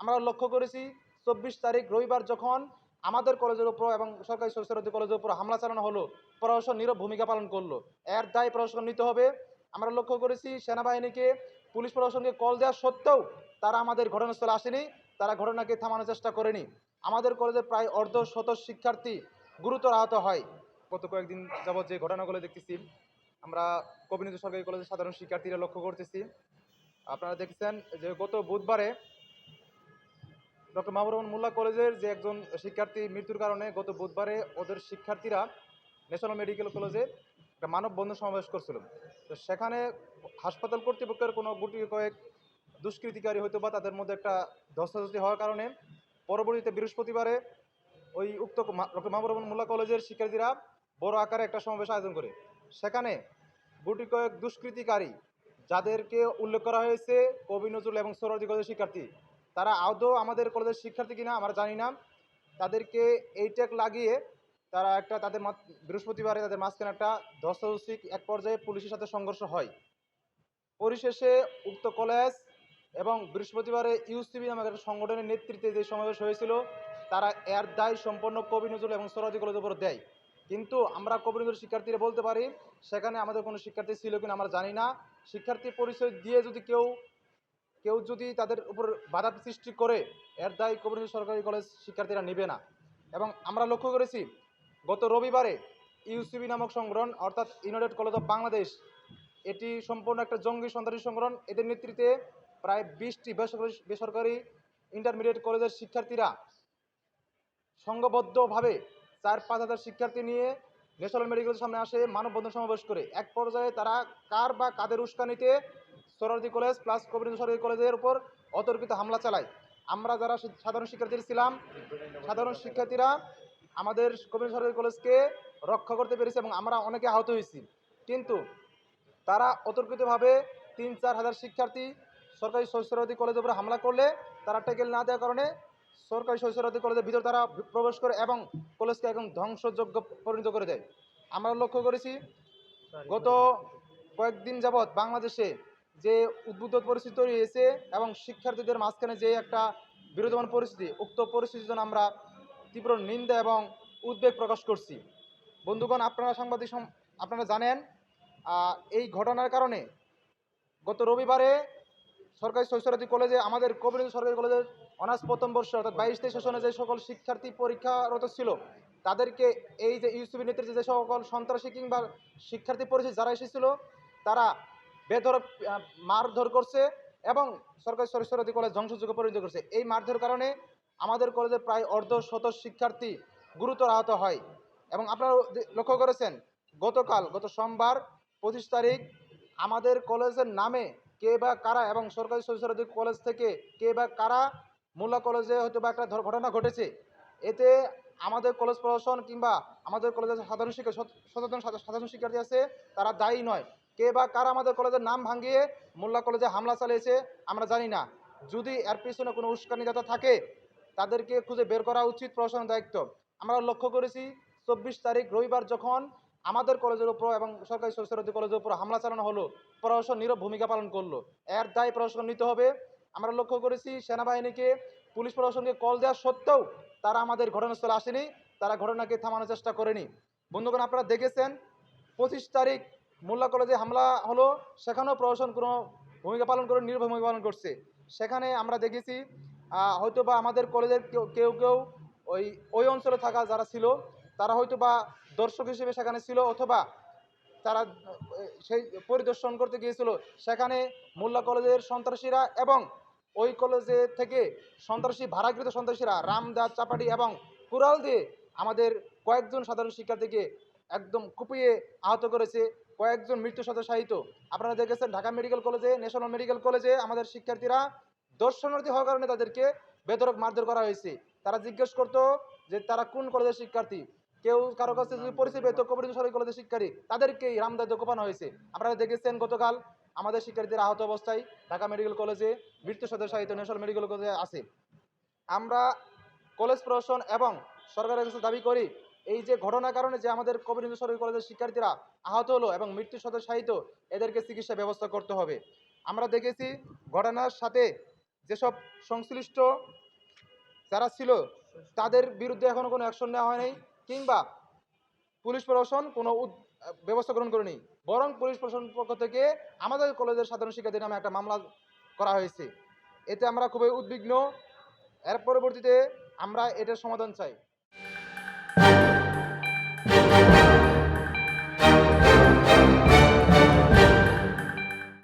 আমরা লক্ষ্য করেছি 24 তারিখ রবিবার যখন আমাদের কলেজের উপর এবং সরকারি সরকারি কলেজের উপর হামলা চালানো হলো, প্রশাসন নীরব ভূমিকা পালন করলো। এর দায় প্রশাসন নিতে হবে। আমরা লক্ষ্য করেছি সেনাবাহিনীকে, পুলিশ প্রশাসনকে কল দেওয়া সত্ত্বেও তারা আমাদের ঘটনাস্থলে আসেনি, তারা ঘটনাকে থামানোর চেষ্টা করেনি। আমাদের কলেজে প্রায় অর্ধশত শিক্ষার্থী গুরুতর আহত হয়। গত কয়েকদিন যাবৎ যে ঘটনাগুলো দেখতেছি, আমরা কবিনীত সরকারি কলেজের সাধারণ শিক্ষার্থীরা লক্ষ্য করতেছি। আপনারা দেখছেন যে গত বুধবারে ডক্টর মাহবুব রহমান মোল্লা কলেজের যে একজন শিক্ষার্থী মৃত্যুর কারণে গত বুধবারে ওদের শিক্ষার্থীরা ন্যাশনাল মেডিকেল কলেজে একটা মানববন্ধন সমাবেশ করছিল। তো সেখানে হাসপাতাল কর্তৃপক্ষের কোনো গুটি কয়েক দুষ্কৃতিকারী হয়তো বা তাদের মধ্যে একটা ধস্তাধস্তি হওয়ার কারণে পরবর্তীতে বৃহস্পতিবারে ওই উক্ত ডক্টর মাহবুব রহমান মোল্লা কলেজের শিক্ষার্থীরা বড় আকারে একটা সমাবেশ আয়োজন করে। সেখানে গুটি কয়েক দুষ্কৃতিকারী, যাদেরকে উল্লেখ করা হয়েছে কবি নজরুল এবং সোহরাওয়ার্দী কলেজের শিক্ষার্থী, তারা আদৌ আমাদের কলেজের শিক্ষার্থী কিনা আমরা জানি না। তাদেরকে এই ট্যাগ লাগিয়ে তারা একটা তাদের বৃহস্পতিবারে তাদের মাঝখানে একটা ধস্তাধস্তি, এক পর্যায়ে পুলিশের সাথে সংঘর্ষ হয়। পরিশেষে উক্ত কলেজ এবং বৃহস্পতিবারে ইউসিবি নামক একটা সংগঠনের নেতৃত্বে যে সমাবেশ হয়েছিল, তারা এর দায় সম্পন্ন কবি নজরুল এবং সোহরাওয়ার্দী কলেজের উপর দেয়। কিন্তু আমরা কবি নজরুল শিক্ষার্থীরা বলতে পারি, সেখানে আমাদের কোনো শিক্ষার্থী ছিল কিনা আমরা জানি না। শিক্ষার্থী পরিচয় দিয়ে যদি কেউ কেউ যদি তাদের উপর বাধা সৃষ্টি করে, এর দায় কবি নজরুল সরকারি কলেজ শিক্ষার্থীরা নেবে না। এবং আমরা লক্ষ্য করেছি গত রবিবারে ইউসিবি নামক সংগঠন, অর্থাৎ ইউনাইটেড কলেজ অফ বাংলাদেশ, এটি সম্পূর্ণ একটা জঙ্গি সন্ত্রাসী সংগঠন। এদের নেতৃত্বে প্রায় 20টি বেসরকারি ইন্টারমিডিয়েট কলেজের শিক্ষার্থীরা সংঘবদ্ধভাবে 4-5 হাজার শিক্ষার্থী নিয়ে ন্যাশনাল মেডিকেলের সামনে আসে, মানববন্ধন সমাবেশ করে। এক পর্যায়ে তারা কার বা কাদের উস্কানিতে সোহরাওয়ার্দী কলেজ প্লাস কবি নজরুল সরকারি কলেজের উপর অতর্কিত হামলা চালায়। আমরা যারা সাধারণ শিক্ষার্থী ছিলাম, সাধারণ শিক্ষার্থীরা আমাদের কবি নজরুল সরকারি কলেজকে রক্ষা করতে পেরেছে এবং আমরা অনেকে আহত হয়েছি। কিন্তু তারা অতর্কিতভাবে 3-4 হাজার শিক্ষার্থী সরকারি সোহরাওয়ার্দী কলেজের উপরে হামলা করলে তারা টেকেল না দেওয়ার কারণে সরকারি সোহরাওয়ার্দী কলেজের ভিতর তারা প্রবেশ করে এবং কলেজকে একদম ধ্বংসযোগ্য পরিণত করে দেয়। আমরা লক্ষ্য করেছি গত কয়েকদিন যাবৎ বাংলাদেশে যে উদ্বুদ্ধ পরিস্থিতি তৈরি হয়েছে এবং শিক্ষার্থীদের মাঝখানে যে একটা বিরোধমান পরিস্থিতি, উক্ত পরিস্থিতির জন্য আমরা তীব্র নিন্দা এবং উদ্বেগ প্রকাশ করছি। বন্ধুগণ, আপনারা জানেন এই ঘটনার কারণে গত রবিবারে সরকারি সোহরাওয়ার্দী কলেজে আমাদের কবি নজরুল সরকারি কলেজের অনার্স প্রথম বর্ষ অর্থাৎ 22-23 সেশনে যে সকল শিক্ষার্থী পরীক্ষারত ছিল, তাদেরকে এই যে ইউসিবি নেতৃত্বে যে সকল সন্ত্রাসী কিংবা শিক্ষার্থী পরিষদ যারা এসেছিল, তারা বেধড়ক মারধর করছে এবং সরকারি সোহরাওয়ার্দী কলেজ ধ্বংসযোগ্য পরিণত করছে। এই মারধর কারণে আমাদের কলেজের প্রায় অর্ধশত শিক্ষার্থী গুরুতর আহত হয়। এবং আপনারা লক্ষ্য করেছেন গত সোমবার 25 তারিখ আমাদের কলেজের নামে কে বা কারা এবং সরকারি সোহরাওয়ার্দী কলেজ থেকে কে বা কারা মোল্লা কলেজে হয়তো বা একটা ঘটনা ঘটেছে, এতে আমাদের কলেজ প্রশাসন কিংবা আমাদের কলেজের সাধারণ শিক্ষার্থী আছে, তারা দায়ী নয়। কে বা কারা আমাদের কলেজের নাম ভাঙিয়ে মোল্লা কলেজে হামলা চালিয়েছে আমরা জানি না। যদি এর পিছনে কোনো উস্কানিদাতা থাকে, তাদেরকে খুঁজে বের করা উচিত প্রশাসনের দায়িত্ব। আমরা লক্ষ্য করেছি 24 তারিখ রবিবার যখন আমাদের কলেজের উপর এবং সরকারি সোহরাওয়ার্দী কলেজের উপর হামলা চালানো হলো, প্রশাসন নীরব ভূমিকা পালন করলো। এর দায় প্রশাসন নিতে হবে। আমরা লক্ষ্য করেছি সেনাবাহিনীকে, পুলিশ প্রশাসনকে কল দেওয়া সত্ত্বেও তারা আমাদের ঘটনাস্থলে আসেনি, তারা ঘটনাকে থামানোর চেষ্টা করেনি। বন্ধুগণ, আপনারা দেখেছেন 25 তারিখ মোল্লা কলেজে হামলা হলো, সেখানেও প্রশাসন কোনো ভূমিকা পালন করে নীরব ভূমিকা পালন করছে। সেখানে আমরা দেখেছি হয়তো বা আমাদের কলেজের কেউ কেউ ওই অঞ্চলে থাকা যারা ছিল, তারা হয়তো বা দর্শক হিসেবে সেখানে ছিল, অথবা তারা সেই পরিদর্শন করতে গিয়েছিল। সেখানে মোল্লা কলেজের সন্ত্রাসীরা এবং ওই কলেজে থেকে ভাড়াকৃত সন্ত্রাসীরা রামদা চাপাটি এবং কুড়াল দিয়ে আমাদের কয়েকজন সাধারণ শিক্ষার্থীকে একদম কুপিয়ে আহত করেছে, কয়েকজন মৃত্যুর সাথে শায়িত। আপনারা দেখেছেন ঢাকা মেডিকেল কলেজে, ন্যাশনাল মেডিকেল কলেজে আমাদের শিক্ষার্থীরা দর্শনার্থী হওয়ার কারণে তাদেরকে বেধড়ক মারধর করা হয়েছে। তারা জিজ্ঞেস করতো যে তারা কোন কলেজের শিক্ষার্থী, কেউ কারো কাছে যদি পরিচয় পেত কবি নজরুল সরকারি কলেজের শিক্ষার্থী, তাদেরকেই রামদায় কোপানো হয়েছে। আপনারা দেখেছেন গতকাল আমাদের শিক্ষার্থীরা আহত অবস্থায় ঢাকা মেডিকেল কলেজে মৃত্যুর সাথে শায়িত ন্যাশনাল মেডিকেল কলেজে আছে। আমরা কলেজ প্রশাসন এবং সরকারের কাছে দাবি করি, এই যে ঘটনার কারণে যে আমাদের কবি নজরুল সরকারি কলেজের শিক্ষার্থীরা আহত হলো এবং মৃত্যুর সাথে শায়িত, এদেরকে চিকিৎসা ব্যবস্থা করতে হবে। আমরা দেখেছি ঘটনার সাথে যেসব সংশ্লিষ্ট যারা ছিল তাদের বিরুদ্ধে এখনো কোনো অ্যাকশন নেওয়া হয়নি, কিংবা পুলিশ প্রশাসন কোনো ব্যবস্থা গ্রহণ করেনি। বরং পুলিশ প্রশাসনের পক্ষ থেকে আমাদের কলেজের সাধারণ শিক্ষার্থীর নামে একটা মামলা করা হয়েছে। এতে আমরা খুবই উদ্বিগ্ন। এর পরবর্তীতে আমরা এটার সমাধান চাই।